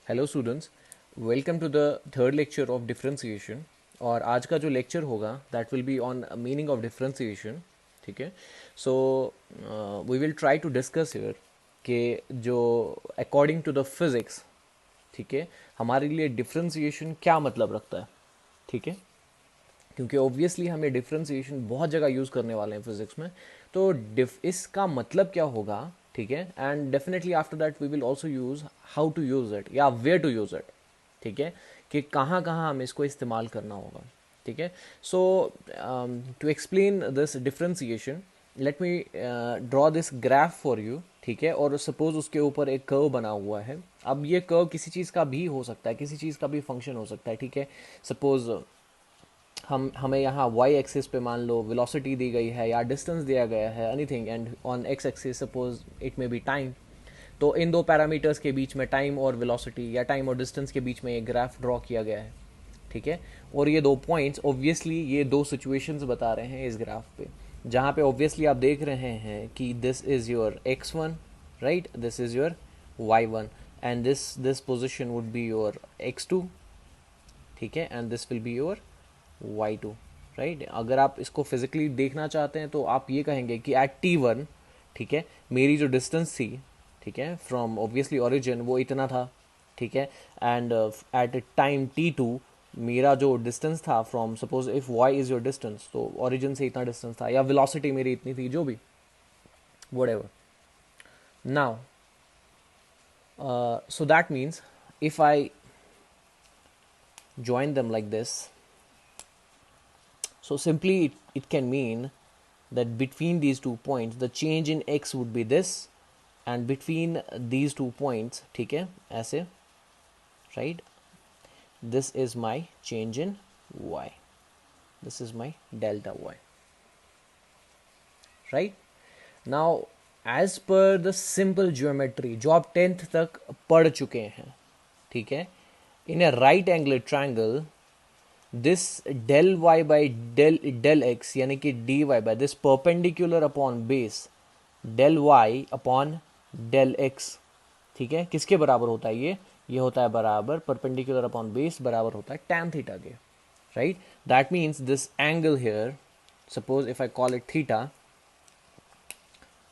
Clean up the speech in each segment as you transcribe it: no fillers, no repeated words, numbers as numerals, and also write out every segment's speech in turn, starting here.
Hello students, welcome to the third lecture of differentiation. और आज का जो लेक्चर होगा that will be on meaning of differentiation. ठीक है, so we will try to discuss here कि जो अकॉर्डिंग टू द फिज़िक्स, ठीक है, हमारे लिए डिफरेंशिएशन क्या मतलब रखता है। ठीक है, क्योंकि ऑब्वियसली हम ये डिफरेंशिएशन बहुत जगह यूज़ करने वाले हैं फिजिक्स में। तो इसका मतलब क्या होगा, ठीक है, and definitely after that we will also use how to use it या वेयर टू यूज़ इट। ठीक है, कि कहाँ कहाँ हमें इसको इस्तेमाल करना होगा। ठीक है, so to explain this differentiation let me draw this graph for you. ठीक है, और सपोज उसके ऊपर एक कर्व बना हुआ है। अब ये कर्व किसी चीज़ का भी हो सकता है, किसी चीज़ का भी फंक्शन हो सकता है। ठीक है, सपोज हमें यहाँ वाई एक्सिस पे मान लो वेलोसिटी दी गई है या डिस्टेंस दिया गया है, anything, and on x axis suppose it may be time. तो इन दो पैरामीटर्स के बीच में टाइम और वेलोसिटी या टाइम और डिस्टेंस के बीच में एक ग्राफ ड्रॉ किया गया है। ठीक है, और ये दो पॉइंट्स ऑब्वियसली ये दो सिचुएशंस बता रहे हैं इस ग्राफ पे, जहाँ पे ऑब्वियसली आप देख रहे हैं कि this is your x1, right, this is your y1, and this position would be your x2। ठीक है, and this will be your y2, right. अगर आप इसको फिजिकली देखना चाहते हैं तो आप ये कहेंगे कि एट t1, ठीक है, मेरी जो डिस्टेंस थी, ठीक है, फ्रॉम ऑब्वियसली ओरिजिन वो इतना था। ठीक है, एंड एट टाइम t2 मेरा जो डिस्टेंस था from, suppose if y is your distance, तो ओरिजिन से इतना डिस्टेंस था, या वेलोसिटी मेरी इतनी थी, जो भी, whatever. Now, so that means if I join them like this, so simply it can mean that between these 2 points the change in x would be this, and between these 2 points, ठीक है, ऐसे, right, this is my change in y, this is my delta y, right. Now as per the simple geometry जो आप 10th तक पढ़ चुके हैं, ठीक है, in a right angle triangle this del y by del x यानी कि dy by this perpendicular upon base del y upon del x, ठीक है, किसके बराबर होता है ये होता है बराबर परपेंडिकुलर अपॉन बेस, बराबर होता है tan थीटा के, right. That means this angle here, suppose if I call it theta,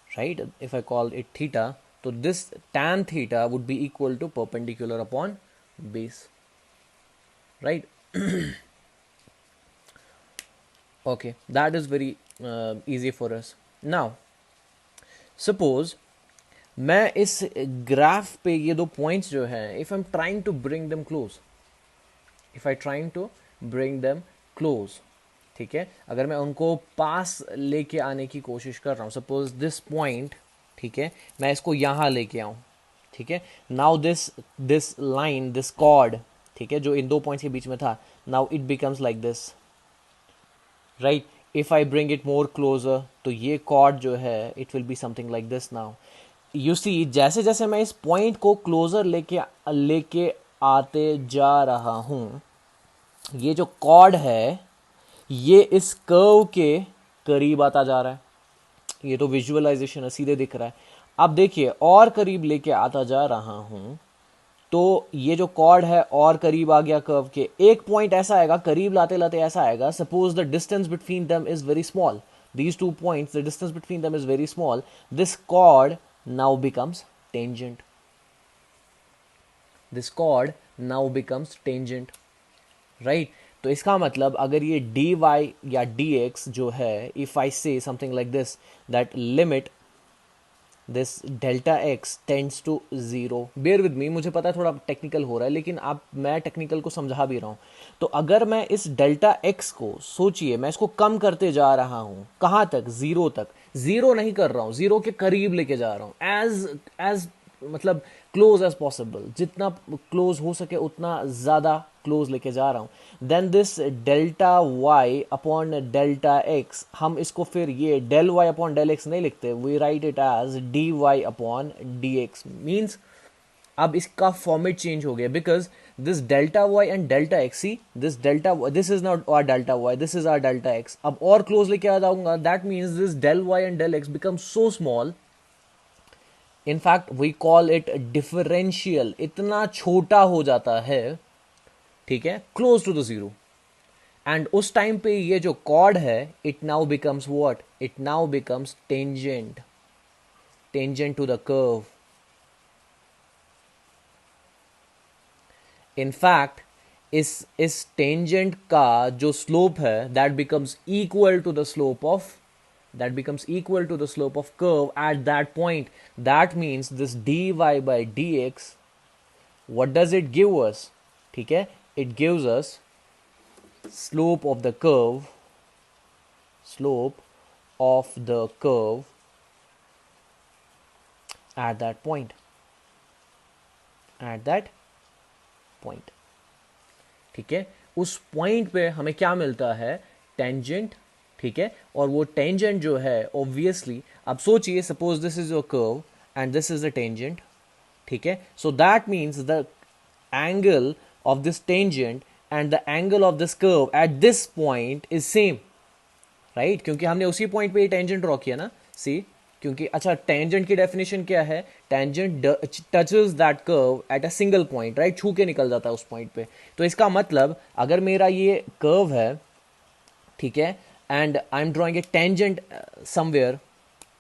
right, if I call it theta, so this tan theta would be equal to perpendicular upon base, right. Okay, that is very easy for us. Now suppose मैं इस graph पे ये दो points जो है, if I am trying to bring them close, if I trying to bring them close, ठीक है, अगर मैं उनको पास लेके आने की कोशिश कर रहा हूँ, सपोज दिस पॉइंट, ठीक है, मैं इसको यहाँ लेके आऊँ, ठीक है, now this this line, this cord, ठीक है, जो इन दो पॉइंट्स के बीच में था, now it becomes like this, right. If I bring it more closer, तो ये कॉर्ड जो है it will be something like this. Now you see, जैसे जैसे मैं इस पॉइंट को क्लोजर लेके लेके आते जा रहा हूँ, ये जो कॉर्ड है ये इस कर्व के करीब आता जा रहा है। ये तो विजुअलाइजेशन है, सीधे दिख रहा है। अब देखिए और करीब लेके आता जा रहा हूं, तो ये जो कॉर्ड है और करीब आ गया कर्व के। एक पॉइंट ऐसा आएगा, करीब लाते लाते ऐसा आएगा, suppose the distance between them is very small, these 2 points, the distance between them is very small, this chord now becomes tangent, this chord now becomes tangent, right. तो इसका मतलब अगर ये डी वाई या डी एक्स जो है, if I say something like this, that limit this delta x tends to zero, bear with me, मुझे पता है थोड़ा टेक्निकल हो रहा है, लेकिन आप, मैं टेक्निकल को समझा भी रहा हूँ। तो अगर मैं इस डेल्टा एक्स को, सोचिए मैं इसको कम करते जा रहा हूँ, कहाँ तक, जीरो तक, जीरो नहीं कर रहा हूँ, जीरो के करीब लेके जा रहा हूँ, एज एज मतलब क्लोज एज पॉसिबल, जितना क्लोज हो सके उतना ज़्यादा क्लोज लेके जा रहा हूँ, then this delta y upon delta x, हम इसको फिर ये del y upon del x नहीं लिखते, we write it as d y upon d x. Means अब इसका फॉर्मेट चेंज हो गया, because this delta y and delta x, see this delta, this is not our delta Y, this is our delta x. अब और close लेके आ जाऊंगा, that means this del y and del x become so small, in fact we call it differential, इतना छोटा हो जाता है, ठीक है, close to the zero. And उस टाइम पे ये जो कॉर्ड है, it now becomes what, it now becomes tangent, tangent to the curve. In fact इस टेंजेंट का जो स्लोप है, that becomes equal to the slope of, that becomes equal to the slope of curve at that point. That means this dy by dx, what does it give us? ठीक है, it gives us slope of the curve, slope of the curve at that point, at that point, ठीक है। उस point पे हमें क्या मिलता है, टेंजेंट, ठीक है। और वो टेंजेंट जो है ऑब्वियसली, अब सोचिए suppose this is your curve and this is the tangent, ठीक है। सो that means the angle of this tangent and the angle of this curve at this point is same, right, क्योंकि हमने उसी point पे ये tangent draw किया ना, सी, क्योंकि अच्छा टेंजेंट की डेफिनेशन क्या है, tangent touches that curve at a single point, right, छू के निकल जाता है उस पॉइंट पे। तो इसका मतलब अगर मेरा ये कर्व है, ठीक है, and I am drawing a tangent somewhere,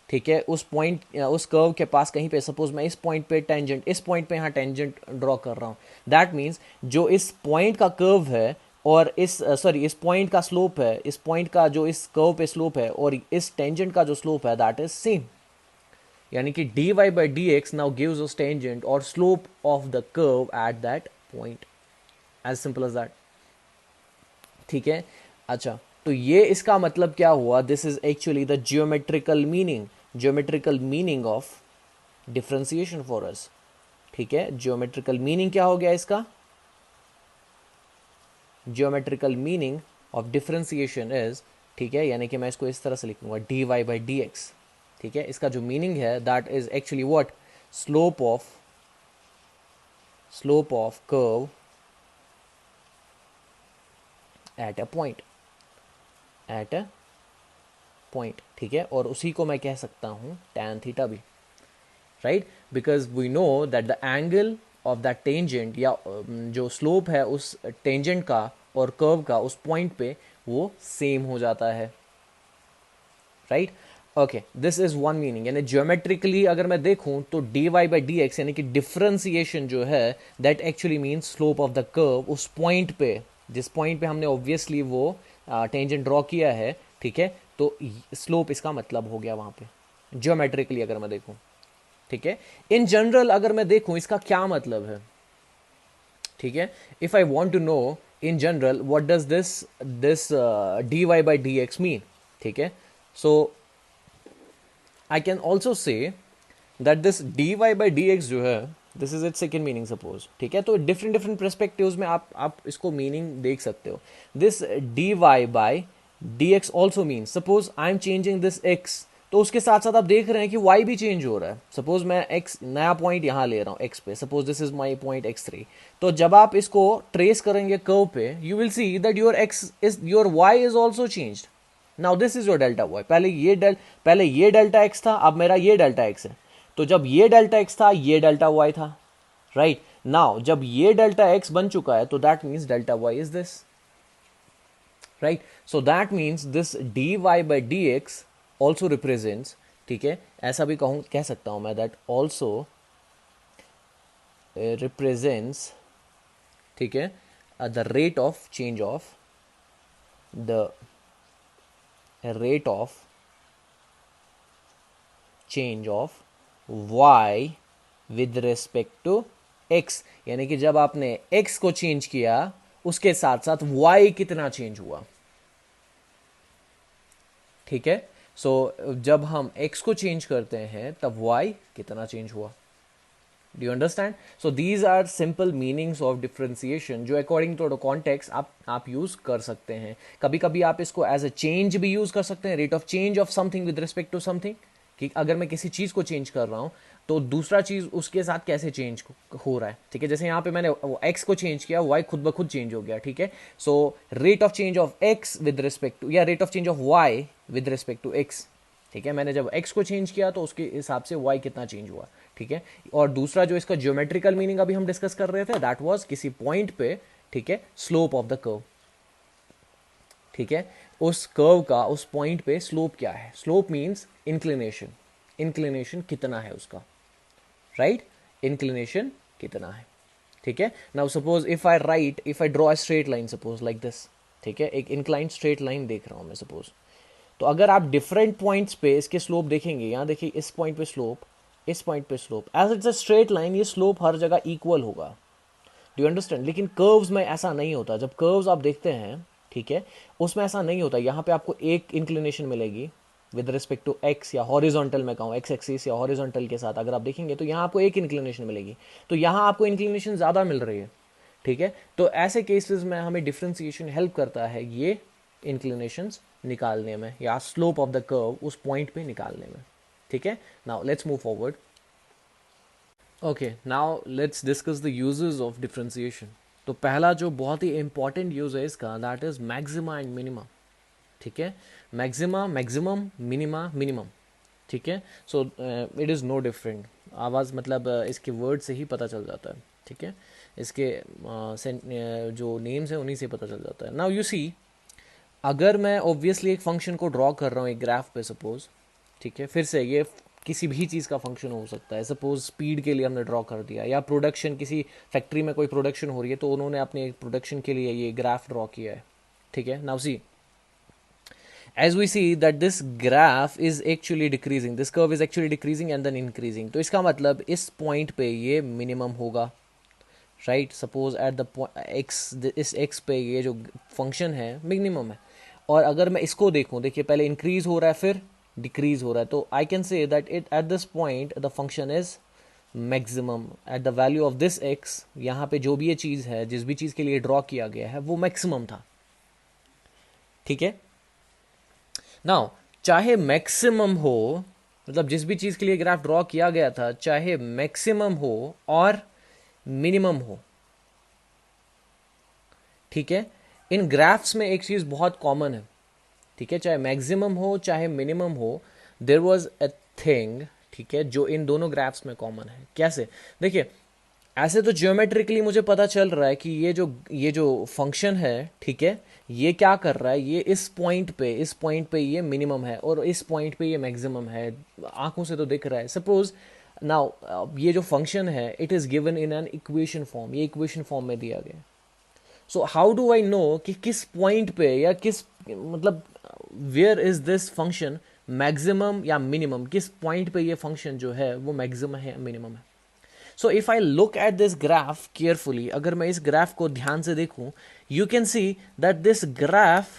ठीक है, उस पॉइंट उस कर्व के पास कहीं पे, सपोज मैं इस पॉइंट पे टेंजेंट, इस पॉइंट पे यहाँ टेंजेंट ड्रॉ कर रहा हूँ, दैट मीन्स जो इस पॉइंट का कर्व है और इस सॉरी इस पॉइंट का स्लोप है, इस पॉइंट का जो इस कर्व पे स्लोप है और इस टेंजेंट का जो स्लोप है, दैट इज सेम। यानी कि dy by dx now gives us tangent or slope of the curve at that point, as simple as that, ठीक है। अच्छा, तो ये इसका मतलब क्या हुआ, this is actually the geometrical meaning of differentiation for us, ठीक है। ज्योमेट्रिकल मीनिंग क्या हो गया इसका, geometrical meaning of differentiation is, ठीक है, यानी कि मैं इसको इस तरह से लिखूंगा dy by dx, ठीक है। इसका जो मीनिंग है that is actually what, slope of curve at a point, at a point, ठीक है। और उसी को मैं कह सकता हूं tan थीटा भी, right, because we know that the angle of that tangent, या जो स्लोप है उस टेंजेंट का और कर्व का उस पॉइंट पे, वो सेम हो जाता है, right. Okay, this is one meaning, यानी ज्योमेट्रिकली अगर मैं देखूं तो dy by dx यानी कि डिफरेंशिएशन जो है, that actually means slope of the curve उस पॉइंट पे, जिस पॉइंट पे हमने ऑब्वियसली वो टेंजेंट ड्रॉ किया है, ठीक है। तो स्लोप इसका मतलब हो गया वहां पे, ज्योमेट्रिकली अगर मैं देखूं, ठीक है। इन जनरल अगर मैं देखूं इसका क्या मतलब है, ठीक है, if I want to know in general what does this dy by dx mean, ठीक है। सो I can also say that this dy by dx जो है, this is it's second meaning suppose, ठीक है। तो डिफरेंट डिफरेंट परस्पेक्टिव्स में आप इसको मीनिंग देख सकते हो। This dy by dx also mean, suppose I am changing this x, तो उसके साथ साथ आप देख रहे हैं कि y भी चेंज हो रहा है। सपोज मैं x नया पॉइंट यहाँ ले रहा हूँ x पे, suppose this is my point x3, तो जब आप इसको ट्रेस करेंगे कर्व पे, you will see that your y is also changed. Now this is your delta y, पहले ये डेल्टा एक्स था, अब मेरा ये डेल्टा एक्स है। तो जब ये डेल्टा एक्स था, ये डेल्टा वाई था, राइट। नाउ जब ये डेल्टा एक्स बन चुका है, तो that means delta y is this, right. So that means this dy by dx also represents, ठीक है, ऐसा भी कह सकता हूं मैं, दैट ऑल्सो रिप्रेजेंट्स, ठीक है, the rate of change of the rate of change of y with respect to x, यानी कि जब आपने x को चेंज किया उसके साथ साथ y कितना चेंज हुआ, ठीक है। सो जब हम x को चेंज करते हैं तब y कितना चेंज हुआ। Do you understand? So these are simple meanings of differentiation जो according to the context आप यूज कर सकते हैं। कभी कभी आप इसको एज अ चेंज भी यूज कर सकते हैं, rate of change of something with respect to something, कि अगर मैं किसी चीज को चेंज कर रहा हूं तो दूसरा चीज उसके साथ कैसे चेंज हो रहा है, ठीक है। जैसे यहाँ पे मैंने एक्स को चेंज किया, वाई खुद ब खुद चेंज हो गया, ठीक है। So rate of change of x with respect to, या rate of change of y with respect to x, ठीक है। मैंने जब एक्स को चेंज किया तो उसके हिसाब से वाई कितना चेंज हुआ, ठीक है। और दूसरा जो इसका ज्योमेट्रिकल मीनिंग अभी हम डिस्कस कर रहे थे, दैट वाज किसी पॉइंट पे, ठीक है, स्लोप ऑफ द कर्व, ठीक है, उस कर्व का उस पॉइंट पे स्लोप क्या है। स्लोप मीन्स इंक्लिनेशन, इंक्लिनेशन कितना है उसका, राइट, इंक्लिनेशन कितना है, ठीक है। Now suppose if I draw a straight line, suppose like this, ठीक है, एक इंक्लाइंड स्ट्रेट लाइन देख रहा हूं मैं सपोज। तो अगर आप डिफरेंट पॉइंट्स पे इसके स्लोप देखेंगे, यहां देखिए इस पॉइंट पे स्लोप, इस पॉइंट पे slope, as it's a straight line ये स्लोप हर जगह इक्वल होगा, डू यू अंडरस्टैंड। लेकिन कर्व्स में ऐसा नहीं होता, जब कर्व्स आप देखते हैं, ठीक है, उसमें ऐसा नहीं होता। यहाँ पे आपको एक इंक्लिनेशन मिलेगी विद रिस्पेक्ट टू एक्स, या हॉरिजॉन्टल में कहूँ एक्स एक्सिस या हॉरिजॉन्टल के साथ अगर आप देखेंगे तो यहाँ आपको एक इंक्लिनेशन मिलेगी, तो यहाँ आपको इंक्लिनेशन ज़्यादा मिल रही है, ठीक है। तो ऐसे केसेस में हमें डिफ्रेंसिएशन हेल्प करता है ये इंक्लिनेशंस निकालने में, या स्लोप ऑफ द कर्व उस पॉइंट पे निकालने में, ठीक है। Now let's move forward. Okay, now let's discuss the uses of differentiation. तो पहला जो बहुत ही इंपॉर्टेंट यूज है इसका, that is maxima and minima, ठीक है। मैक्सिमा, मैक्सिमम, मिनिमा, मिनिमम, ठीक है। So it is no different, आवाज़ मतलब इसके वर्ड से ही पता चल जाता है, ठीक है। इसके जो नेम्स हैं उन्हीं से पता चल जाता है। नाउ यू सी, अगर मैं ऑब्वियसली एक फंक्शन को ड्रॉ कर रहा हूँ एक ग्राफ पे सपोज, ठीक है, फिर से ये किसी भी चीज़ का फंक्शन हो सकता है। सपोज स्पीड के लिए हमने ड्रॉ कर दिया, या प्रोडक्शन, किसी फैक्ट्री में कोई प्रोडक्शन हो रही है तो उन्होंने अपने प्रोडक्शन के लिए ये ग्राफ ड्रॉ किया है, ठीक है। Now see, as we see that this graph is actually decreasing, this curve is actually decreasing and then increasing, तो इसका मतलब इस पॉइंट पे ये मिनिमम होगा, right. Suppose at the x, इस एक्स पे ये जो फंक्शन है मिनिमम है। और अगर मैं इसको देखूं, देखिए पहले इंक्रीज हो रहा है फिर डिक्रीज हो रहा है, तो I can say that it at this point the function is maximum at the value of this x. यहाँ पे जो भी ये चीज़ है, जिस भी चीज़ के लिए ड्रॉ किया गया है वो मैक्सिमम था, ठीक है। नाउ चाहे मैक्सिमम हो, मतलब जिस भी चीज़ के लिए ग्राफ ड्रॉ किया गया था, चाहे मैक्सिमम हो और मिनिमम हो, ठीक है, इन ग्राफ्स में एक चीज़ बहुत कॉमन है, ठीक है, चाहे मैक्सिमम हो चाहे मिनिमम हो, देयर वाज अ थिंग, ठीक है, जो इन दोनों ग्राफ्स में कॉमन है। कैसे, देखिए ऐसे तो ज्योमेट्रिकली मुझे पता चल रहा है कि ये जो फंक्शन है, ठीक है, ये क्या कर रहा है, ये इस पॉइंट पे ये मिनिमम है और इस पॉइंट पे ये मैक्सिमम है, आंखों से तो दिख रहा है। सपोज नाउ ये जो फंक्शन है it is given in an equation form, ये इक्वेशन फॉर्म में दिया गया। So how do I know कि किस पॉइंट पे या किस, मतलब where is this function maximum या मिनिमम, किस पॉइंट पे ये फंक्शन जो है वो मैक्सिमम है या मिनिमम है। So if I look at this graph carefully, अगर मैं इस ग्राफ को ध्यान से देखूं, you can see that this graph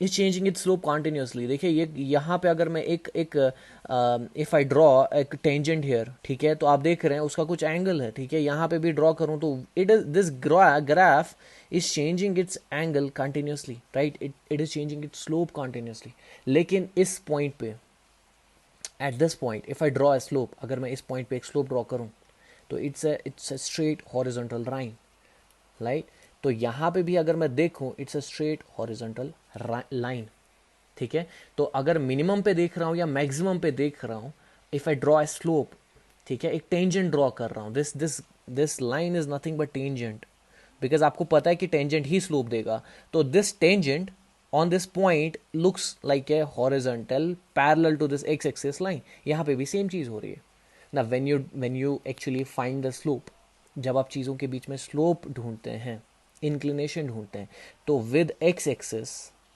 is changing it slope continuously. देखिए ये यहाँ पे अगर मैं एक इफ आई ड्रॉ एक टेंजेंट हेयर, ठीक है, तो आप देख रहे हैं उसका कुछ एंगल है, ठीक है, यहाँ पे भी ड्रॉ करूँ तो it is this graph is changing it's angle continuously, right, it is changing it's slope continuously. लेकिन इस पॉइंट पे, at this point if I draw a slope, अगर मैं इस पॉइंट पे एक स्लोप ड्रॉ करूँ तो it's a straight horizontal line, right. तो यहाँ पे भी अगर मैं देखूँ it's a straight horizontal line, ठीक है। तो अगर मिनिमम पे देख रहा हूँ या मैक्सिमम पे देख रहा हूँ, if I draw a slope, ठीक है, एक टेंजेंट ड्रॉ कर रहा हूँ, this line is nothing but tangent, because आपको पता है कि टेंजेंट ही स्लोप देगा। तो this tangent on this point looks like a horizontal parallel to this x axis line. यहाँ पे भी सेम चीज़ हो रही है ना। When you actually find the slope, जब आप चीज़ों के बीच में स्लोप ढूंढते हैं, इंक्लिनेशन ढूंढते हैं, तो विद एक्स एक्सिस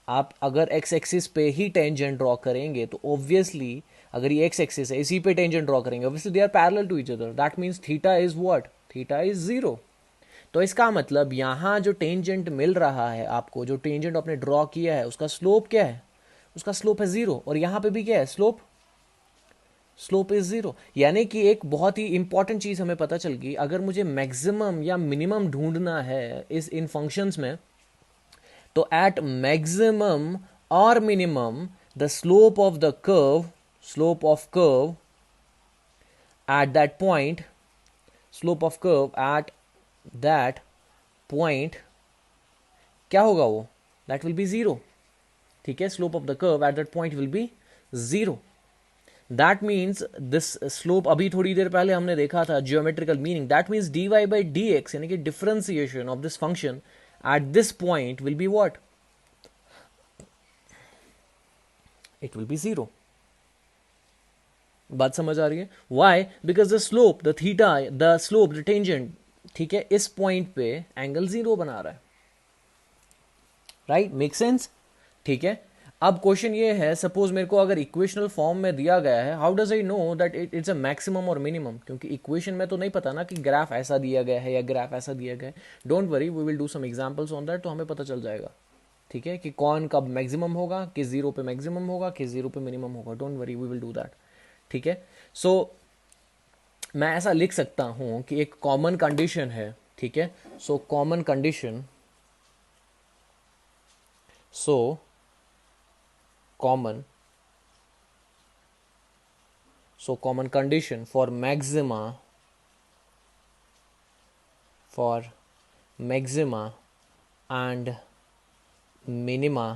आप अगर एक्स एक्सिस पे ही टेंजेंट ड्रॉ करेंगे तो ऑब्वियसली, अगर ये एक्स एक्सिस है इसी पे टेंजेंट ड्रॉ करेंगे, obviously they are parallel to each other, that means theta is what, theta is zero. तो इसका मतलब यहाँ जो टेंजेंट मिल रहा है आपको, जो टेंजेंट आपने ड्रॉ किया है उसका स्लोप क्या है, उसका स्लोप है जीरो। और यहाँ पे भी क्या है, स्लोप, स्लोप इज जीरो। यानी कि एक बहुत ही इंपॉर्टेंट चीज हमें पता चल गई, अगर मुझे मैक्सिमम या मिनिमम ढूंढना है इन फंक्शंस में, तो एट मैक्सिमम और minimum the slope of curve at that point, slope of curve at that point क्या होगा, वो दैट विल बी जीरो, ठीक है। Slope of the curve at that point will be zero. That means this slope, अभी थोड़ी देर पहले हमने देखा था geometrical meaning, that means dy by d x यानी कि differentiation of this function at this point will be what, it will be zero. बात समझ आ रही है? Why? Because the slope, the theta, the slope, the tangent, ठीक है, इस पॉइंट पे एंगल जीरो बना रहा है। Right, make sense? ठीक है। अब क्वेश्चन ये है, सपोज मेरे को अगर इक्वेशनल फॉर्म में दिया गया है, how does I know that it's a maximum और मिनिमम? क्योंकि इक्वेशन में तो नहीं पता ना कि ग्राफ ऐसा दिया गया है या ग्राफ ऐसा दिया गया है। Don't worry, we will do some examples on that, तो हमें पता चल जाएगा, ठीक है, कि कौन कब मैक्सिमम होगा, किस जीरो पे मैक्सिमम होगा, किस जीरो पे मिनिमम होगा। Don't worry, we will do that. ठीक है। सो मैं ऐसा लिख सकता हूं कि एक कॉमन कंडीशन है, ठीक है। So common condition, so common, so common condition for maxima, for maxima and minima,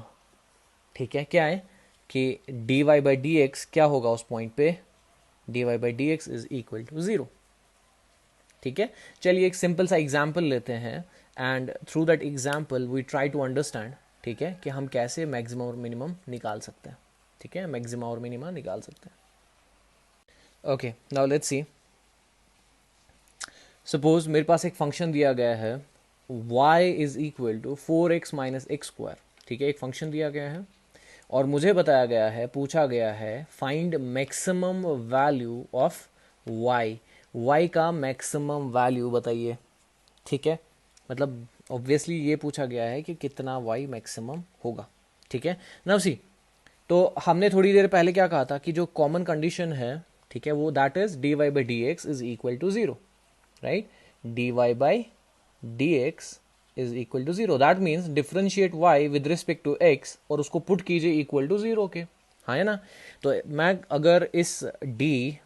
ठीक है, क्या है कि dy बाई डी एक्स क्या होगा उस पॉइंट पे, dy by d x is equal to zero. ठीक है। चलिए एक सिंपल सा एग्जाम्पल लेते हैं and through that example we try to understand, ठीक है, कि हम कैसे मैक्सिमम और मिनिमम निकाल सकते हैं। ठीक है, मैक्सिमा और मिनिमा निकाल सकते हैं। Okay, now let's see. Suppose मेरे पास एक फंक्शन दिया गया है y is equal to 4x minus x square. ठीक है, एक फंक्शन दिया गया है और मुझे बताया गया है, पूछा गया है, find maximum value of y, y का मैक्सिमम वैल्यू बताइए। ठीक है, मतलब ऑब्वियसली ये पूछा गया है कि कितना y मैक्सिमम होगा। ठीक है, नाउ सी, तो हमने थोड़ी देर पहले क्या कहा था कि जो कॉमन कंडीशन है, ठीक है, वो that is dy by d x is equal to zero. Right, dy by d x is equal to zero, that means differentiate y with respect to x और उसको पुट कीजिए इक्वल टू जीरो के। हाँ है ना? तो मैं अगर इस dy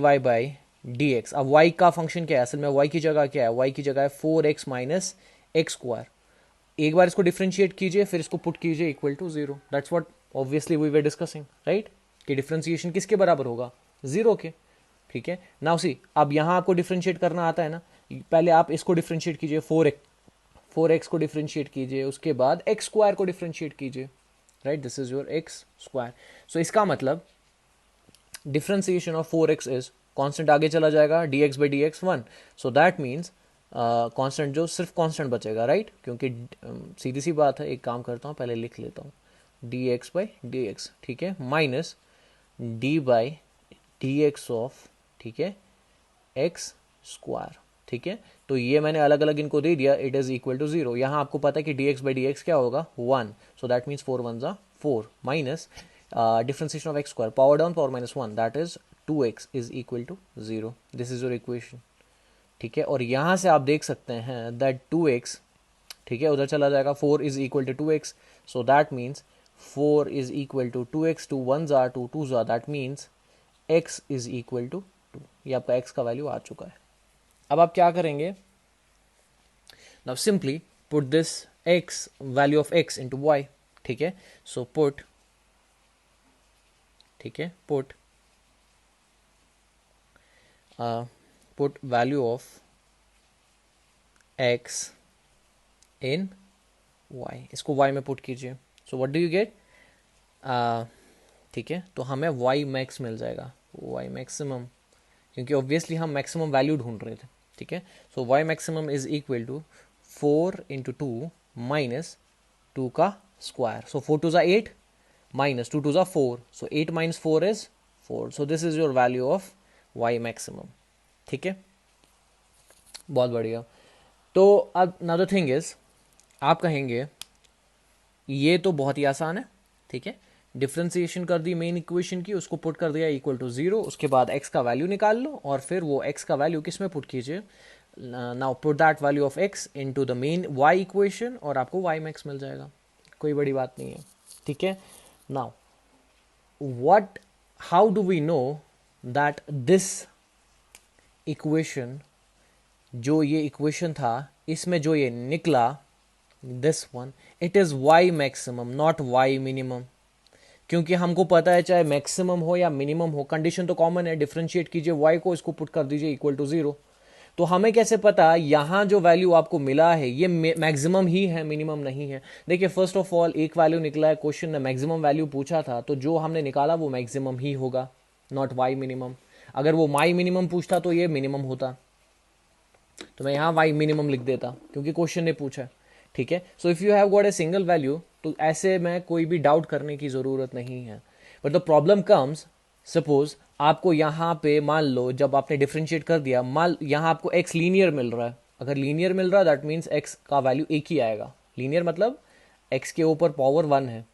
बाई डी एक्स, अब y का फंक्शन क्या है, असल में y की जगह क्या है, y की जगह है 4x माइनस एक्स स्क्वायर। एक बार इसको डिफ्रेंशिएट कीजिए, फिर इसको पुट कीजिए equal to zero. That's what obviously we were discussing, right, कि डिफ्रेंशिएशन किसके बराबर होगा, जीरो के। ठीक है, नाउ सी, अब यहां आपको डिफ्रेंशिएट करना आता है ना, पहले आप इसको डिफ्रेंशिएट कीजिए, 4x को डिफ्रेंशिएट कीजिए, उसके बाद एक्स स्क्वायर को डिफ्रेंशिएट कीजिए। Right, this is your x square. So इसका मतलब differentiation of 4x is constant, आगे चला जाएगा dx by d x 1, so that means constant जो सिर्फ कांस्टेंट बचेगा। राइट, क्योंकि सीधी सी बात है, एक काम करता हूँ, पहले लिख लेता हूँ dx बाई डी एक्स, ठीक है, minus d by d x of, ठीक है, एक्स स्क्वायर। ठीक है, तो ये मैंने अलग अलग इनको दे दिया, it is equal to zero. यहाँ आपको पता है कि dx बाई डी एक्स क्या होगा, 1, सो दैट मीन्स 4 1 जा 4 minus differentiation of x square, power down power minus 1, that is 2x is equal to 0. This is your equation. ठीक है, और यहाँ से आप देख सकते हैं that 2x, ठीक है, उधर चला जाएगा, 4 is equal to 2x, so that means 4 is equal to 2x, 2 1s are 2 2s are, that means x is equal to 2। ये आपका x का वैल्यू आ चुका है। अब आप क्या करेंगे, now simply put this x, value of x into y। ठीक है, so put, ठीक है, put value of x in y, इसको y में पुट कीजिए, so what do you get, ठीक है, तो हमें y मैक्स मिल जाएगा, y मैक्सिमम, क्योंकि ऑब्वियसली हम मैक्सिमम वैल्यू ढूंढ रहे थे। ठीक है, so y maximum is equal to 4 into 2 minus 2 का स्क्वायर, सो 4 2 ज़ा 8 minus 2 2s are 4, so 8 minus 4 is 4, so this is your value of y maximum। ठीक है, बहुत बढ़िया। तो अब another thing is, आप कहेंगे ये तो बहुत ही आसान है। ठीक है, डिफ्रेंसिएशन कर दी मेन इक्वेशन की, उसको पुट कर दिया इक्वल टू जीरो, उसके बाद x का वैल्यू निकाल लो और फिर वो x का वैल्यू किस में पुट कीजिए, now put that value of x into the main y equation और आपको y मैक्स मिल जाएगा। कोई बड़ी बात नहीं है। ठीक है, now how do we know that this equation, जो ये इक्वेशन था, इसमें जो ये निकला, this one, it is y maximum not y minimum। क्योंकि हमको पता है चाहे मैक्सिमम हो या मिनिमम हो, कंडीशन तो कॉमन है, डिफरेंशिएट कीजिए y को, इसको पुट कर दीजिए इक्वल टू 0। तो हमें कैसे पता यहाँ जो वैल्यू आपको मिला है ये मैक्सिमम ही है, मिनिमम नहीं है? देखिए फर्स्ट ऑफ ऑल एक वैल्यू निकला है, क्वेश्चन ने मैक्सिमम वैल्यू पूछा था, तो जो हमने निकाला वो मैक्सिमम ही होगा, नॉट वाई मिनिमम। अगर वो वाई मिनिमम पूछता तो ये मिनिमम होता, तो मैं यहाँ वाई मिनिमम लिख देता क्योंकि क्वेश्चन ने पूछा। ठीक है, so if you have got a single value तो ऐसे में कोई भी डाउट करने की ज़रूरत नहीं है। But the problem comes, suppose आपको यहाँ पे मान लो जब आपने डिफ्रेंशिएट कर दिया, मान यहाँ आपको एक्स लीनियर मिल रहा है। अगर लीनियर मिल रहा है दैट मीन्स एक्स का वैल्यू एक ही आएगा। लीनियर मतलब एक्स के ऊपर पावर 1 है,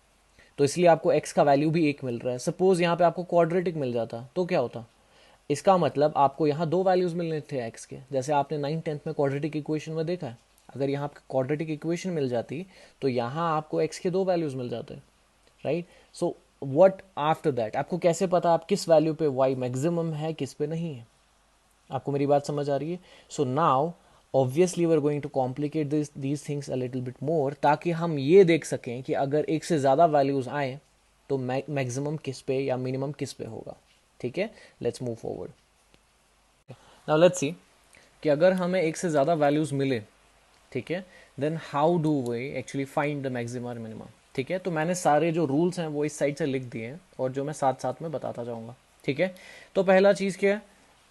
तो इसलिए आपको एक्स का वैल्यू भी एक मिल रहा है। सपोज यहाँ पे आपको क्वाड्रेटिक मिल जाता तो क्या होता? इसका मतलब आपको यहाँ दो वैल्यूज मिलने थे एक्स के, जैसे आपने 9th-10th में क्वाड्रेटिक इक्वेशन में देखा है। अगर यहाँ आपको क्वाड्रेटिक इक्वेशन मिल जाती तो यहाँ आपको एक्स के दो वैल्यूज मिल जाते, right? So what after that, आपको कैसे पता आप किस वैल्यू पे वाई मैक्सिमम है, किस पे नहीं है? आपको मेरी बात समझ आ रही है? So now obviously we are going to complicate these things a little bit more, ताकि हम ये देख सकें कि अगर एक से ज़्यादा वैल्यूज आए तो मैक्सिमम किस पे या मिनिमम किस पे होगा। ठीक है, let's move forward. Now let's सी कि अगर हमें एक से ज़्यादा वैल्यूज़ मिले, ठीक है, then how do we actually find the maximum और मिनिमम। ठीक है, तो मैंने सारे जो रूल्स हैं वो इस साइड से लिख दिए हैं और जो मैं साथ साथ में बताता जाऊंगा। ठीक है, तो पहला चीज़ क्या है?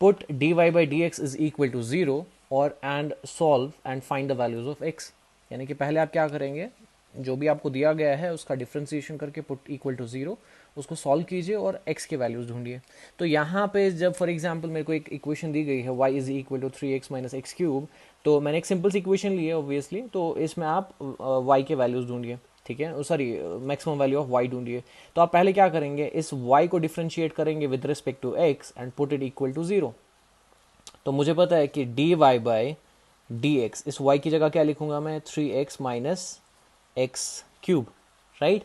Put d y by d x is equal to 0 और and solve and find the values of x. यानी कि पहले आप क्या करेंगे, जो भी आपको दिया गया है उसका डिफ्रेंसिएशन करके पुट इक्वल टू 0, उसको सॉल्व कीजिए और x के वैल्यूज ढूंढिए। तो यहाँ पे जब फॉर एग्जांपल मेरे को एक इक्वेशन दी गई है y is equal to 3x minus x cube, तो मैंने एक सिंपल सी इक्वेशन ली है ऑब्वियसली, तो इसमें आप y के वैल्यूज ढूंढिए। ठीक है, sorry maximum value of y ढूंढिए। तो आप पहले क्या करेंगे, इस y को डिफ्रेंशिएट करेंगे with respect to x and put it equal to 0। तो मुझे पता है कि d y by d x, इस y की जगह क्या लिखूंगा मैं, 3x minus x cube, right,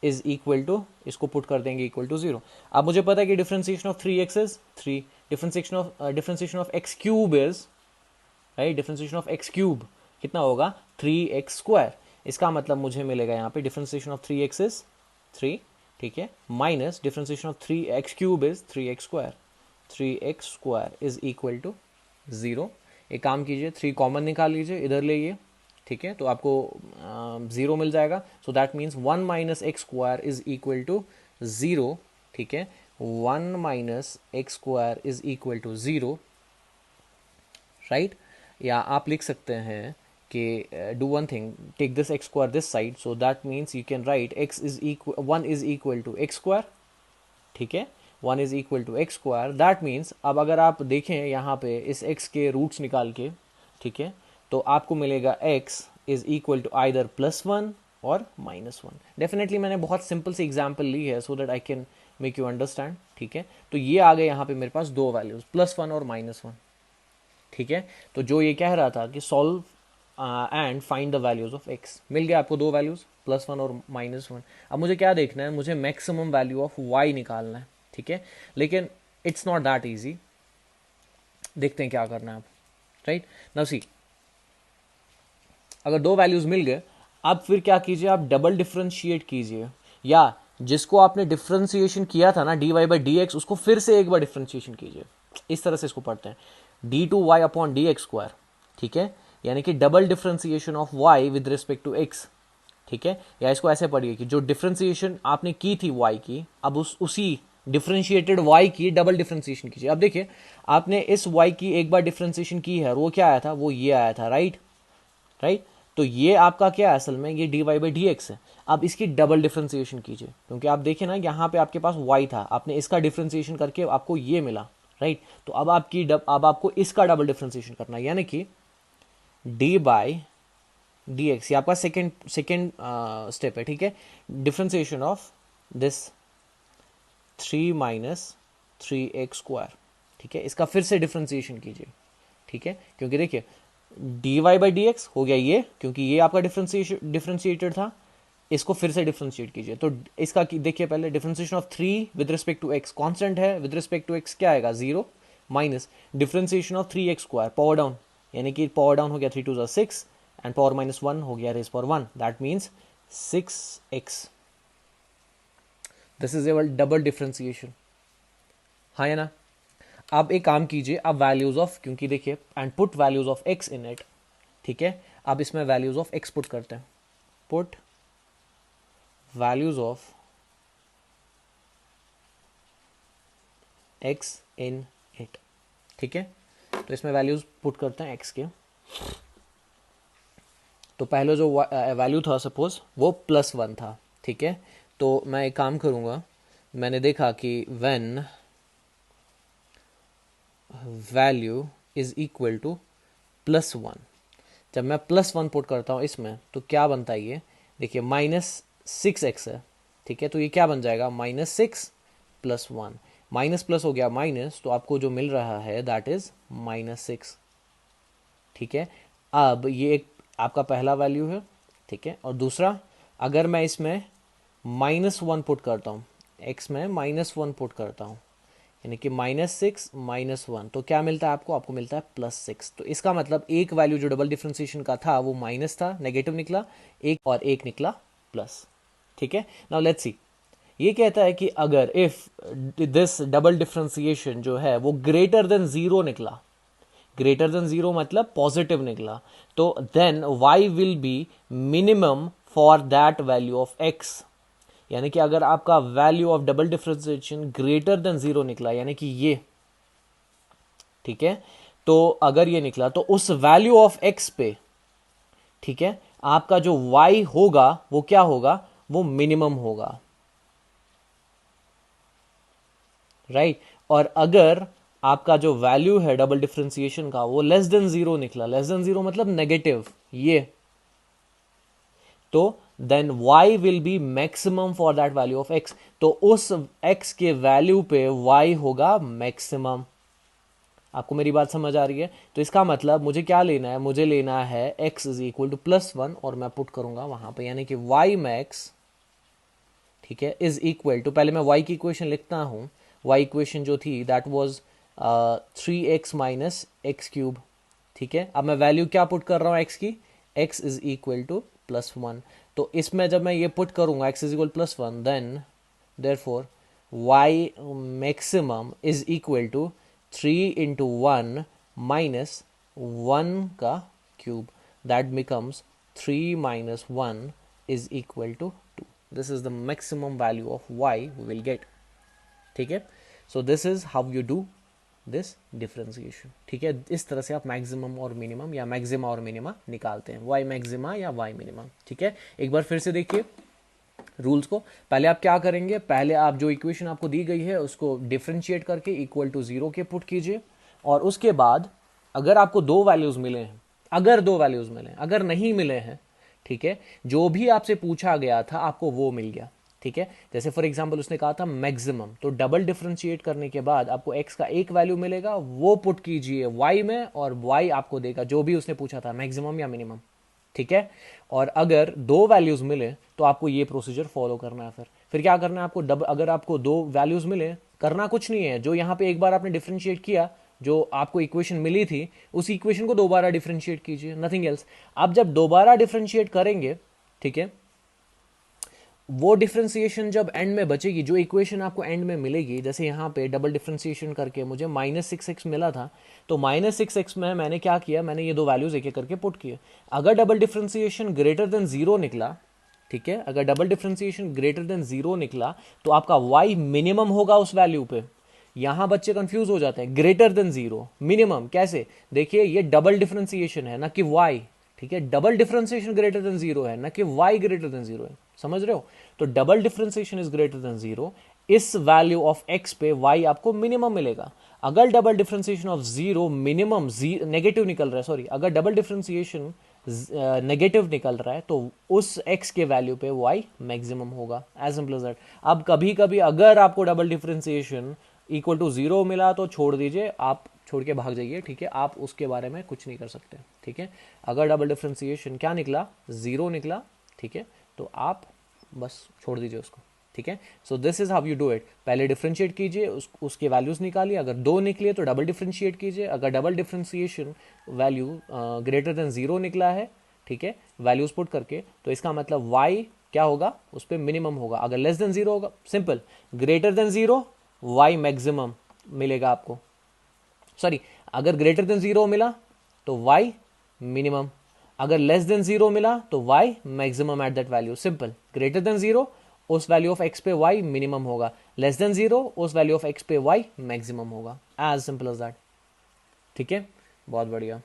is equal to, इसको पुट कर देंगे इक्वल टू 0। अब मुझे पता है कि differentiation of 3x is 3, differentiation of x cube is, right, differentiation of x cube कितना होगा, 3x स्क्वायर। इसका मतलब मुझे मिलेगा यहाँ पे डिफरेंशिएशन ऑफ 3x इज 3, ठीक है, minus differentiation of 3x cube is 3x square, 3x square is equal to 0। एक काम कीजिए, 3 कॉमन निकाल लीजिए, इधर ले, ठीक है, तो आपको 0 मिल जाएगा। So that means 1 minus x square is equal to 0। ठीक है, 1 minus x square is equal to 0, right. या आप लिख सकते हैं कि do one thing, take this x square this side, so that means you can write x is equal 1 is equal to x square. ठीक है, 1 is equal to x square, that means अब अगर आप देखें यहाँ पे इस x के रूट्स निकाल के, ठीक है, तो आपको मिलेगा x is equal to either +1 और -1। डेफिनेटली मैंने बहुत सिंपल सी एग्जाम्पल ली है so that I can make you understand. ठीक है, तो ये आ गए यहाँ पे मेरे पास दो वैल्यूज, +1 और -1। ठीक है, तो जो ये कह रहा था कि solve and find the values of x, मिल गया आपको दो वैल्यूज, +1 और -1। अब मुझे क्या देखना है, मुझे मैक्सिमम वैल्यू ऑफ y निकालना है। ठीक है, लेकिन इट्स नॉट दैट इजी, देखते हैं क्या करना है आप, राइट। नाउ सी, अगर दो वैल्यूज मिल गए, अब फिर क्या कीजिए, आप डबल डिफ्रेंशिएट कीजिए, या जिसको आपने डिफ्रेंशिएशन किया था ना d y by d x, उसको फिर से एक बार डिफ्रेंशिएशन कीजिए। इस तरह से इसको पढ़ते हैं, d two y upon d x square. ठीक है, यानी कि double differentiation of y with respect to x. ठीक है, या इसको ऐसे पढ़िए कि जो डिफ्रेंशिएशन आपने की थी वाई की, अब उसी डिफ्रेंशिएटेड वाई की डबल डिफ्रेंशिएशन कीजिए। अब देखिए, आपने इस वाई की एक बार डिफ्रेंशिएशन की है और वो क्या आया था, वो ये आया था, राइट, राइट। तो ये आपका क्या है असल में, ये d y by d x है। अब इसकी डबल डिफ्रेंसिएशन कीजिए, क्योंकि आप देखिए ना यहाँ पे आपके पास y था, आपने इसका डिफ्रेंसिएशन करके आपको ये मिला, राइट। तो अब अब आपको इसका डबल डिफ्रेंसिएशन करना है, यानी कि डी बाई डी एक्स, ये आपका सेकेंड स्टेप है। ठीक है, differentiation of this 3 minus 3x square. ठीक है, इसका फिर से डिफ्रेंसिएशन कीजिए। ठीक है, क्योंकि देखिए d y by d x हो गया ये, क्योंकि ये आपका डिफ्रेंशिएटेड था, इसको फिर से डिफ्रेंशिएट कीजिए। तो इसका देखिए पहले, differentiation of 3 with respect to x, constant है, विद रिस्पेक्ट टू एक्स क्या आएगा, 0, minus differentiation of 3x square, power down, यानी कि पावर डाउन हो गया 3 2 6 एंड पावर -1 हो गया raise power 1, that means 6x। This is ever double differentiation, हाँ या ना। आप एक काम कीजिए, आप वैल्यूज ऑफ, क्योंकि देखिए and put values of x in it, ठीक है। आप इसमें वैल्यूज ऑफ एक्स पुट करते हैं, put values of x in it, ठीक है। तो इसमें वैल्यूज पुट करते हैं एक्स के। तो पहले जो वैल्यू था सपोज वो +1 था, ठीक है। तो मैं एक काम करूँगा, मैंने देखा कि when value is equal to +1, जब मैं +1 पुट करता हूँ इसमें तो क्या बनता है ये, देखिए -6x है, ठीक है। तो ये क्या बन जाएगा, -6 + 1, माइनस प्लस हो गया माइनस, तो आपको जो मिल रहा है दैट इज -6, ठीक है। अब ये एक आपका पहला वैल्यू है, ठीक है। और दूसरा, अगर मैं इसमें -1 पुट करता हूँ, x में -1 पुट करता हूँ, यानी कि -6 -1, तो क्या मिलता है आपको, आपको मिलता है +6। तो इसका मतलब एक वैल्यू जो डबल डिफ्रेंसिएशन का था वो माइनस था, नेगेटिव निकला, एक और एक निकला प्लस, ठीक है। नाउ लेट्स सी, ये कहता है कि अगर इफ दिस डबल डिफ्रेंसिएशन जो है वो ग्रेटर देन 0 निकला, ग्रेटर देन 0 मतलब पॉजिटिव निकला, तो then y will be minimum for that value of x। यानी कि अगर आपका value of double differentiation greater than 0 निकला, यानी कि ये, ठीक है, तो अगर ये निकला तो उस वैल्यू ऑफ x पे, ठीक है, आपका जो y होगा वो क्या होगा, वो मिनिमम होगा, राइट। और अगर आपका जो वैल्यू है डबल डिफ्रेंसिएशन का वो लेस देन 0 निकला, लेस देन 0 मतलब नेगेटिव, ये, तो then y will be maximum for that value of x। तो उस x के वैल्यू पे y होगा मैक्सिमम। आपको मेरी बात समझ आ रही है। तो इसका मतलब मुझे क्या लेना है, मुझे लेना है x इज इक्वल टू +1 और मैं पुट करूंगा वहां पे, यानी कि y मैक्स, ठीक है, इज इक्वल टू, पहले मैं y की इक्वेशन लिखता हूं, y इक्वेशन जो थी that was 3x minus x³, ठीक है। अब मैं वैल्यू क्या पुट कर रहा हूं x की, x इज इक्वल टू +1। तो इसमें जब मैं ये पुट करूंगा x is equal +1, then therefore y maximum is equal to 3 into 1 minus 1 का cube, that becomes 3 minus 1 is equal to 2। This is the maximum value of y we will get, ठीक है। So this is how you do this differentiation, ठीक है। इस तरह से आप maximum और मिनिमम या मैक्सिमा और मिनिमा निकालते हैं, y मैक्सिमा या y मिनिमम, ठीक है। एक बार फिर से देखिए रूल्स को। पहले आप क्या करेंगे, पहले आप जो इक्वेशन आपको दी गई है उसको डिफ्रेंशिएट करके इक्वल टू 0 के पुट कीजिए, और उसके बाद अगर आपको दो वैल्यूज मिले हैं, अगर दो वैल्यूज मिले, अगर नहीं मिले हैं, ठीक है, जो भी आपसे पूछा गया था आपको वो मिल गया, ठीक है। जैसे फॉर एग्जांपल उसने कहा था मैक्सिमम, तो डबल डिफरेंशिएट करने के बाद आपको x का एक वैल्यू मिलेगा, वो पुट कीजिए y में, और y आपको देगा जो भी उसने पूछा था, मैक्सिमम या मिनिमम, ठीक है। और अगर दो वैल्यूज मिले तो आपको ये प्रोसीजर फॉलो करना है। फिर क्या करना है आपको, अगर आपको दो वैल्यूज मिले, करना कुछ नहीं है, जो यहाँ पे एक बार आपने डिफरेंशिएट किया, जो आपको इक्वेशन मिली थी, उस इक्वेशन को दोबारा डिफरेंशिएट कीजिए, नथिंग एल्स। आप जब दोबारा डिफरेंशिएट करेंगे, ठीक है, वो डिफ्रेंसिएशन जब एंड में बचेगी, जो इक्वेशन आपको एंड में मिलेगी, जैसे यहाँ पे डबल डिफ्रेंसिएशन करके मुझे -6x मिला था, तो -6x में मैंने क्या किया, मैंने ये दो वैल्यूज एक एक करके पुट किए। अगर डबल डिफ्रेंसिएशन ग्रेटर देन 0 निकला, ठीक है, अगर डबल डिफ्रेंसिएशन ग्रेटर देन 0 निकला तो आपका y मिनिमम होगा उस वैल्यू पे। यहां बच्चे कंफ्यूज हो जाते हैं, ग्रेटर देन 0 मिनिमम कैसे, देखिए ये डबल डिफ्रेंसिएशन है ना कि y, ठीक है, डबल डिफ्रेंसिएशन ग्रेटर देन 0 है ना कि y ग्रेटर देन 0 है, समझ रहे हो। तो double differentiation is greater than 0, इस वैल्यू ऑफ x पे y आपको मिनिमम मिलेगा। अगर double differentiation of 0 minimum negative निकल रहा है, सॉरी, अगर डबल डिफ्रेंसिएशन नेगेटिव निकल रहा है तो उस x के वैल्यू पे y मैक्सिमम होगा, एज सिंपल एज दैट। अब कभी कभी अगर आपको डबल डिफ्रेंसिएशन इक्वल टू 0 मिला तो छोड़ दीजिए, आप छोड़ के भाग जाइए, ठीक है, आप उसके बारे में कुछ नहीं कर सकते, ठीक है। अगर डबल डिफ्रेंसिएशन क्या निकला, 0 निकला, ठीक है, तो आप बस छोड़ दीजिए उसको, ठीक है। So this is how you do it, पहले डिफ्रेंशिएट कीजिए, उसके वैल्यूज निकालिए, अगर दो निकले तो डबल डिफ्रेंशिएट कीजिए, अगर double differentiation value greater than 0 निकला है, ठीक है, वैल्यूज पुट करके, तो इसका मतलब y क्या होगा, उस पर मिनिमम होगा। अगर लेस देन जीरो होगा, simple, greater than zero y maximum मिलेगा आपको, सॉरी, अगर ग्रेटर देन जीरो मिला तो वाई मिनिमम, अगर लेस देन जीरो मिला तो y maximum at that value. Simple, greater than zero उस वैल्यू ऑफ एक्स पे वाई मिनिमम होगा, लेस देन जीरो उस वैल्यू ऑफ एक्स पे वाई मैक्सिमम होगा, एज सिंपल एज दैट। ठीक है, बहुत बढ़िया।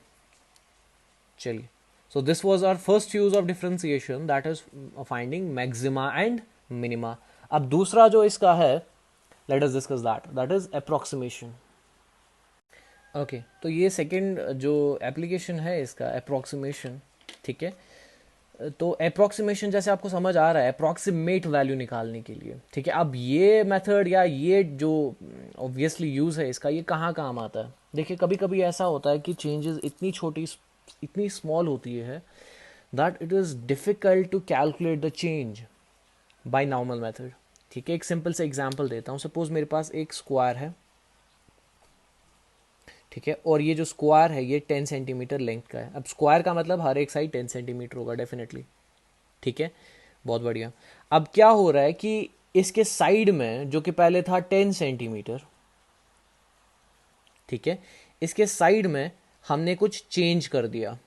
चलिए, so this was our first use of differentiation, that is finding maxima and minima. अब दूसरा जो इसका है, let us discuss that is approximation. Okay, तो ये सेकंड जो एप्लीकेशन है इसका, अप्रोक्सीमेशन। ठीक है, तो अप्रोक्सीमेशन जैसे आपको समझ आ रहा है, अप्रोक्सीमेट वैल्यू निकालने के लिए। ठीक है, अब ये मेथड या ये जो ऑब्वियसली यूज़ है इसका, ये कहाँ काम आता है। देखिए, कभी कभी ऐसा होता है कि चेंजेस इतनी छोटी, इतनी स्मॉल होती है that it is difficult to calculate the change by normal method. ठीक है, एक सिंपल से एग्जांपल देता हूँ। सपोज मेरे पास एक स्क्वायर है, ठीक है, और ये जो स्क्वायर है ये 10 सेंटीमीटर लेंथ का है। अब स्क्वायर का मतलब हर एक साइड 10 सेंटीमीटर होगा डेफिनेटली। ठीक है, बहुत बढ़िया। अब क्या हो रहा है कि इसके साइड में जो कि पहले था 10 सेंटीमीटर, ठीक है, इसके साइड में हमने कुछ चेंज कर दिया।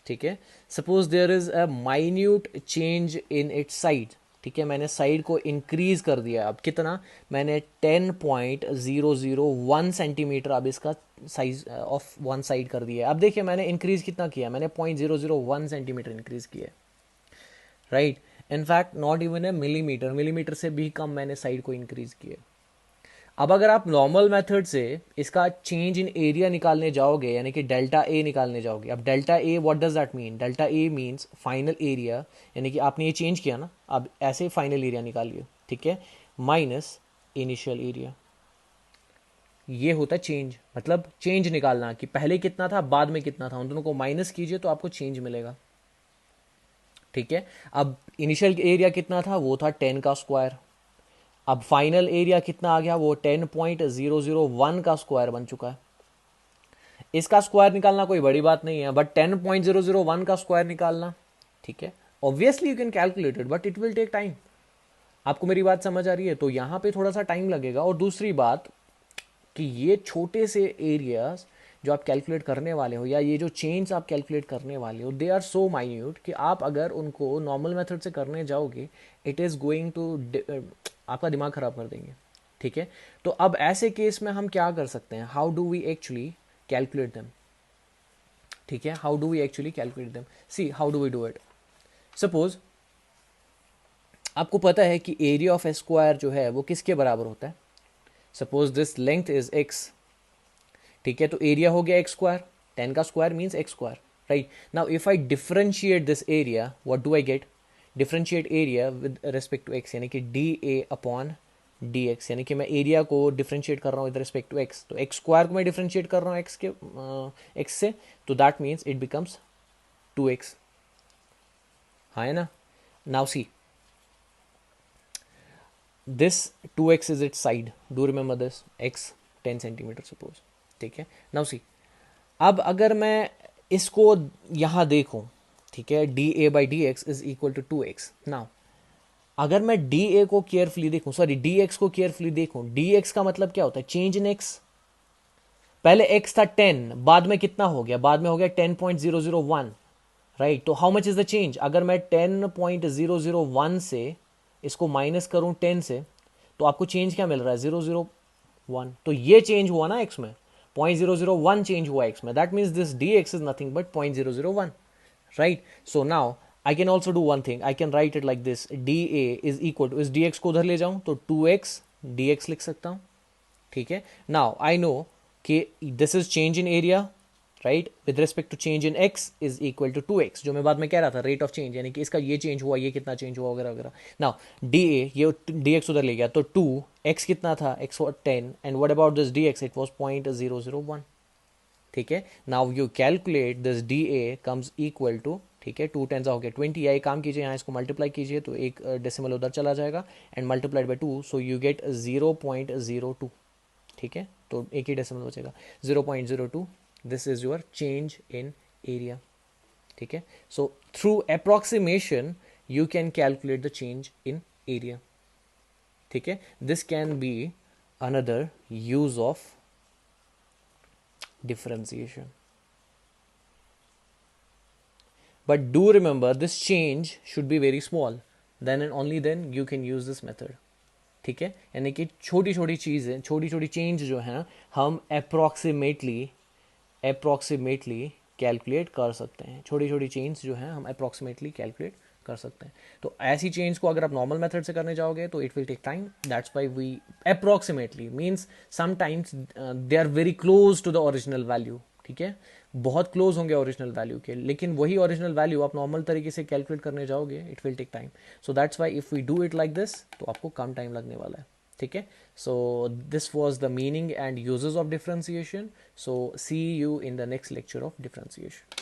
ठीक है, suppose there is a minute change in its side. ठीक है, मैंने साइड को इंक्रीज कर दिया। अब कितना, मैंने 10.001 सेंटीमीटर अब इसका साइज ऑफ वन साइड कर दिया। अब देखिए मैंने इंक्रीज कितना किया, मैंने 0.001 सेंटीमीटर इंक्रीज किया, right. In fact not even a millimetre, millimetre से भी कम मैंने साइड को इंक्रीज किया। अब अगर आप नॉर्मल मेथड से इसका चेंज इन एरिया निकालने जाओगे, यानी कि डेल्टा ए निकालने जाओगे। अब delta A, what does that mean, delta A means final area, यानी कि आपने ये चेंज किया ना, अब ऐसे फाइनल एरिया निकालिए। ठीक है, माइनस इनिशियल एरिया, ये होता है चेंज। मतलब चेंज निकालना कि पहले कितना था बाद में कितना था, उन दोनों को माइनस कीजिए तो आपको चेंज मिलेगा। ठीक है, अब इनिशियल एरिया कितना था, वो था 10 का स्क्वायर। अब फाइनल एरिया कितना आ गया, वो 10.001 का स्क्वायर बन चुका है। इसका स्क्वायर निकालना कोई बड़ी बात नहीं है, बट 10.001 का स्क्वायर निकालना, ठीक है, obviously you can calculate it, but it will take time. आपको मेरी बात समझ आ रही है, तो यहां पे थोड़ा सा टाइम लगेगा। और दूसरी बात कि ये छोटे से एरियाज जो आप कैलकुलेट करने वाले हो, या ये जो चेंज आप कैलकुलेट करने वाले हो, दे आर सो माइन्यूट कि आप अगर उनको नॉर्मल मेथड से करने जाओगे, इट इज़ गोइंग टू, आपका दिमाग खराब कर देंगे। ठीक है, तो अब ऐसे केस में हम क्या कर सकते हैं, how do we actually calculate them. ठीक है, how do we actually calculate them, see how do we do it. Suppose आपको पता है कि एरिया ऑफ ए स्क्वायर जो है वो किसके बराबर होता है। Suppose this length is x, ठीक है, तो एरिया हो गया एक्स स्क्वायर, 10 का square means x square, right. Now if I differentiate this area, what do I get, differentiate area with respect to x, यानी कि d A upon d x, यानी कि मैं एरिया को डिफरेंशिएट कर रहा हूँ विद रेस्पेक्ट टू एक्स, तो एक्स स्क्वायर को मैं डिफरेंशिएट कर रहा हूँ एक्स के एक्स से, तो that means it becomes 2x। हाँ है ना। Now see this 2x is it's side, do remember this, x 10 centimetre suppose. ठीक है, नाउ सी, अब अगर मैं इसको यहाँ देखूं, ठीक है, d A by d x is equal to 2x। Now अगर मैं डी ए को केयरफुली देखूं, सॉरी डी एक्स को केयरफुली देखूं, डी एक्स का मतलब क्या होता है, चेंज इन एक्स। पहले एक्स था 10, बाद में कितना हो गया, बाद में हो गया 10.001, राइट। तो how much is the change, अगर मैं 10.001 से इसको माइनस करूं 10 से, तो आपको चेंज क्या मिल रहा है, 001। तो ये चेंज हुआ ना एक्स में, 0.001 चेंज हुआ एक्स में, that means this d x is nothing but 0.001, right. So now I can also do one thing, I can write it like this, d A is equal to, इस d x को उधर ले जाऊं तो 2x D x लिख सकता हूं। ठीक है, नाउ आई नो कि this is change in area, right, with respect to change in x is equal to 2x, जो मैं बाद में कह रहा था, रेट ऑफ चेंज, यानी कि इसका ये चेंज हुआ, ये कितना चेंज हुआ वगैरह वगैरह। नाउ डी ए, ये डी एक्स उधर ले गया, तो 2x कितना था, x was 10, and what about this d x, it was 0.001। ठीक है, now you calculate this d A comes equal to, ठीक है, 2 10 हो गया 20, या एक काम कीजिए, यहाँ इसको मल्टीप्लाई कीजिए तो एक डेसिमल उधर चला जाएगा, and multiplied by 2, so you get 0.02। ठीक है, तो एक ही डेसिमल बचेगा, 0.02। This is your change in area. ठीक है, so through approximation you can calculate the change in area. ठीक है, this can be another use of differentiation. But do remember, this change should be very small, then and only then you can use this method. ठीक है, यानी कि छोटी छोटी चीज़ें, छोटी छोटी चेंज जो है हम अप्रॉक्सीमेटली कैलकुलेट कर सकते हैं. छोटी छोटी चेंज जो है हम अप्रॉक्सीमेटली कैलकुलेट कर सकते हैं. तो ऐसी चेंज को अगर आप नॉर्मल मेथड से करने जाओगे तो it will take time. That's why we approximately means sometimes they are very close to the original value. ठीक है, बहुत क्लोज होंगे ओरिजिनल वैल्यू के, लेकिन वही ओरिजिनल वैल्यू आप नॉर्मल तरीके से कैलकुलेट करने जाओगे it will take time. So that's why if we do it like this तो आपको कम टाइम लगने वाला है. ठीक है, so this was the meaning and uses of differentiation. So see you in the next lecture of differentiation.